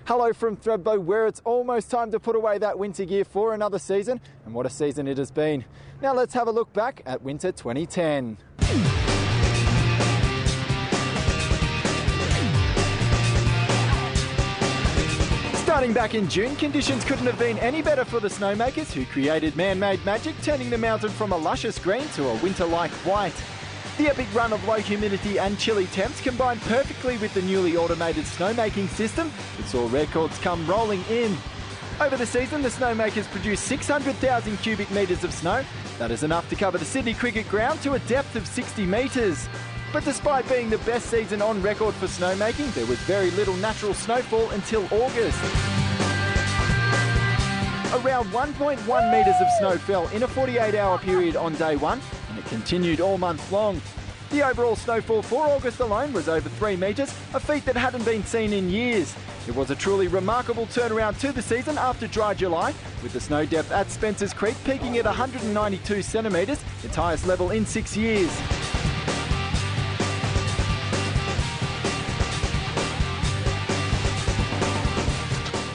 Hello from Thredbo, where it's almost time to put away that winter gear for another season, and what a season it has been. Now let's have a look back at winter 2010. Starting back in June, conditions couldn't have been any better for the snowmakers who created man-made magic, turning the mountain from a luscious green to a winter-like white. The epic run of low humidity and chilly temps combined perfectly with the newly automated snowmaking system that saw records come rolling in. Over the season, the snowmakers produced 600,000 cubic metres of snow. That is enough to cover the Sydney Cricket Ground to a depth of 60 metres. But despite being the best season on record for snowmaking, there was very little natural snowfall until August. Around 1.1 metres of snow fell in a 48-hour period on day one, and it continued all month long. The overall snowfall for August alone was over 3 metres, a feat that hadn't been seen in years. It was a truly remarkable turnaround to the season after dry July, with the snow depth at Spencer's Creek peaking at 192 centimetres, its highest level in 6 years.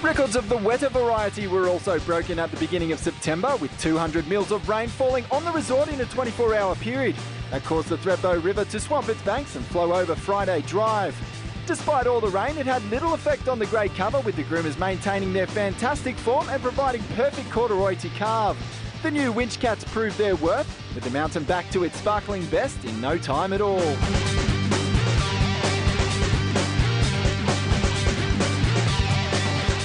Records of the wetter variety were also broken at the beginning of September, with 200 mils of rain falling on the resort in a 24-hour period. That caused the Thredbo River to swamp its banks and flow over Friday Drive. Despite all the rain, it had little effect on the grade cover, with the groomers maintaining their fantastic form and providing perfect corduroy to carve. The new winch cats proved their worth, with the mountain back to its sparkling best in no time at all.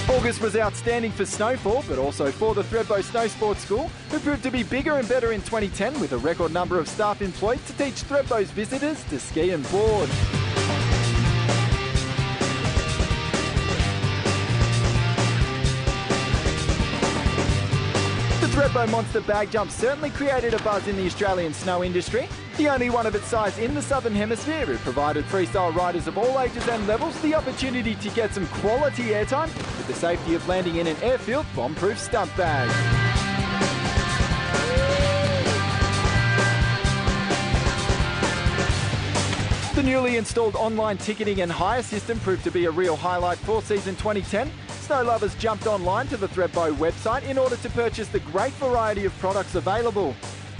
August was outstanding for snowfall, but also for the Thredbo Snow Sports School, who proved to be bigger and better in 2010 with a record number of staff employed to teach Thredbo's visitors to ski and board. The Thredbo Monster Bag Jump certainly created a buzz in the Australian snow industry. The only one of its size in the Southern Hemisphere, it provided freestyle riders of all ages and levels the opportunity to get some quality airtime with the safety of landing in an airfield bomb-proof stunt bag. The newly installed online ticketing and hire system proved to be a real highlight for season 2010. Snow lovers jumped online to the Thredbo website in order to purchase the great variety of products available.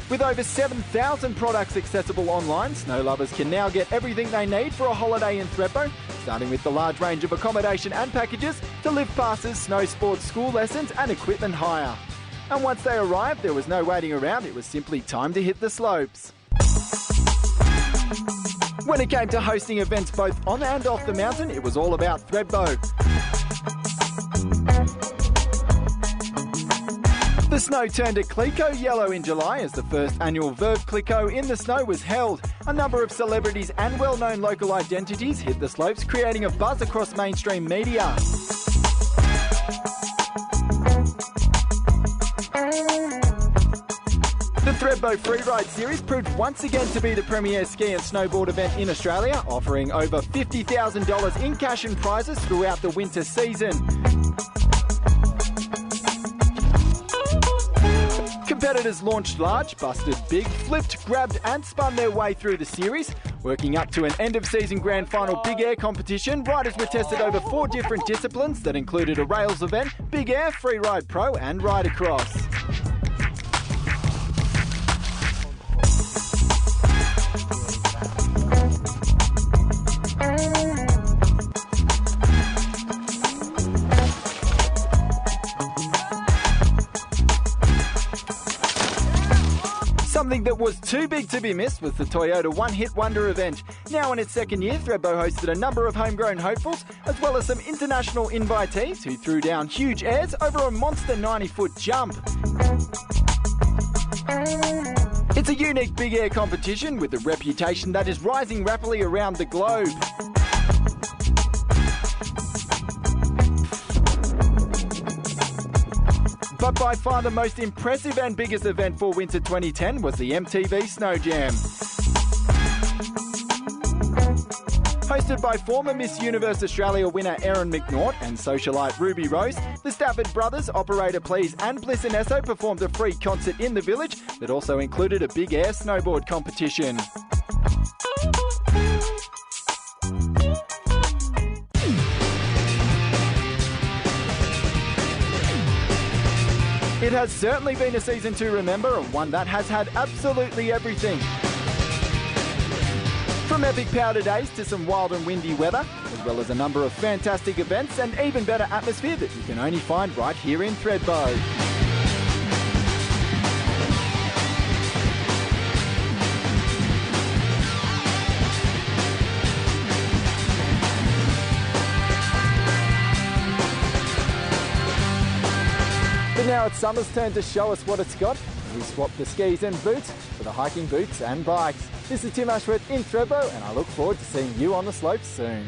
With over 7,000 products accessible online, snow lovers can now get everything they need for a holiday in Thredbo, starting with the large range of accommodation and packages to lift passes, snow sports school lessons and equipment hire. And once they arrived, there was no waiting around, it was simply time to hit the slopes. When it came to hosting events both on and off the mountain, it was all about Thredbo. The snow turned a Clicquot yellow in July as the first annual Verve Clicquot in the Snow was held. A number of celebrities and well-known local identities hit the slopes, creating a buzz across mainstream media. The Thredbo Freeride Series proved once again to be the premier ski and snowboard event in Australia, offering over $50,000 in cash and prizes throughout the winter season. Competitors launched large, busted big, flipped, grabbed and spun their way through the series. Working up to an end-of-season grand final big air competition, riders were tested over 4 different disciplines that included a rails event, big air, freeride pro and ride across. Something that was too big to be missed was the Toyota One Hit Wonder event. Now in its second year, Thredbo hosted a number of homegrown hopefuls, as well as some international invitees who threw down huge airs over a monster 90-foot jump. It's a unique big air competition with a reputation that is rising rapidly around the globe. But by far the most impressive and biggest event for winter 2010 was the MTV Snow Jam. Hosted by former Miss Universe Australia winner Erin McNaught and socialite Ruby Rose, the Stafford brothers, Operator Please and Bliss and Esso performed a free concert in the village that also included a big air snowboard competition. It has certainly been a season to remember, and one that has had absolutely everything. From epic powder days to some wild and windy weather, as well as a number of fantastic events and even better atmosphere that you can only find right here in Thredbo. But now it's summer's turn to show us what it's got. We swapped the skis and boots for the hiking boots and bikes. This is Tim Ashworth in Thredbo, and I look forward to seeing you on the slopes soon.